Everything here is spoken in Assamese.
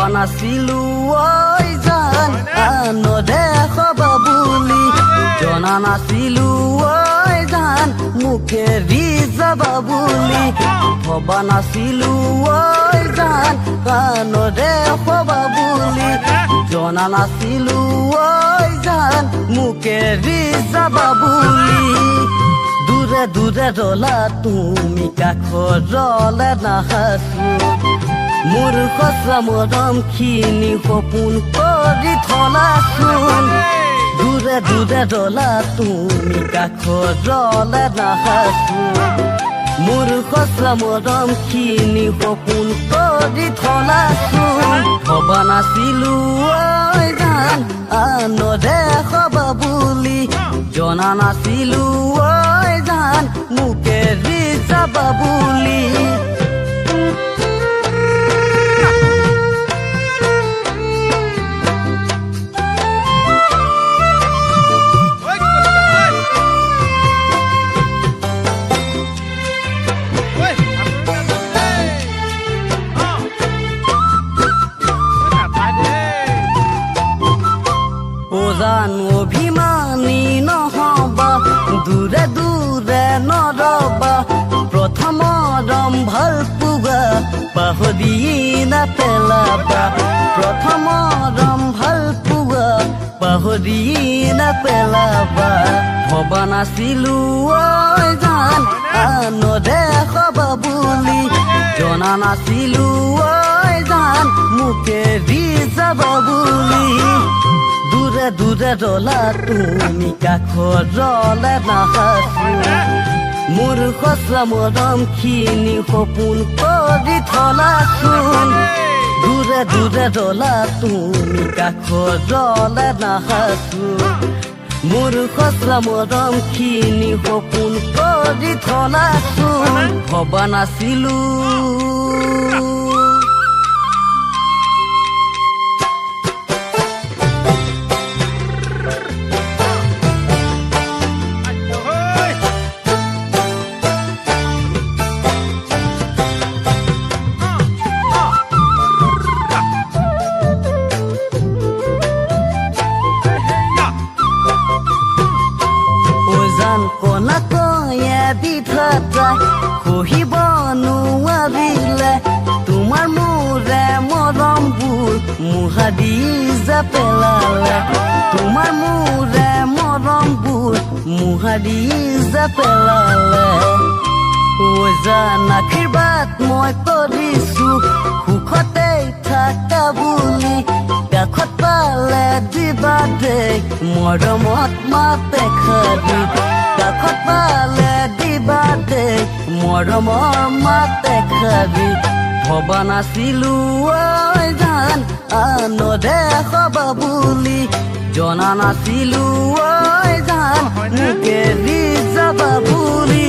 ভবা নাছিলো ঐ জান নেদেখবা বুলি জনা নাছিলো ঐ জান মুখে যাবা বুলি ভবা নাছিলো ঐ জান নেদেখবা বুলি জনা নাছিলো ঐ জান মুখে যাবা বুলি দূৰে দূৰে ৰলা তুমি কাষৰলে নাহাচো মোৰ সঁচা মৰমখিনি সপোন কৰি থলাচোন দূৰে দূৰে ৰলা তুমি কাষৰলে নাহাচো মোৰ সঁচা মৰমখিনি সপোন কৰি থলাচোন ভবা নাছিলো ঐ জান নেদেখবা বুলি জনা নাছিলো ঐ জান মুখে যাবা বুলি জান অভিমানী নহবা দূৰে দূৰে নৰবা প্ৰথম ভাল পোৱা পাহৰি নেপেলাবা প্ৰথম ভাল পোৱা পাহৰি নেপেলাবা ভবা নাছিলো ঐ জান নেদেখবা বুলি জনা নাছিলো ঐ জান মুখে যাবা বুলি দূৰে দূৰে ৰলা তুমি কাষৰলে নাহাচো মোৰ সঁচা মৰমখিনি সপোন কৰি থলাচোন দূৰে দূৰে ৰলা তুমি কাষৰলে নাহাচো মোৰ সঁচা মৰমখিনি সপোন কৰি থলাচোন ভবা নাছিলো কনা কয়ে বিধাতা কহিব নোৱাৰিলে তোমাৰ মোৰে মৰমবোৰ মুহাৰি পেলালে তোমাৰ মোৰে মৰমবোৰ মুহাৰি পেলালে ঐ জান আশীৰ্বাদ মই কৰিছো সুখতে থাকা বুলি কাষত পালে দিবা দেই মৰমত মাতে খাবি কাষত পালে দিবা দেই মৰমৰ মাতে খাবি ভবা নাছিলো ঐ জান নেদেখবা বুলি জনা নাছিলো ঐ জান মুখে যাবা বুলি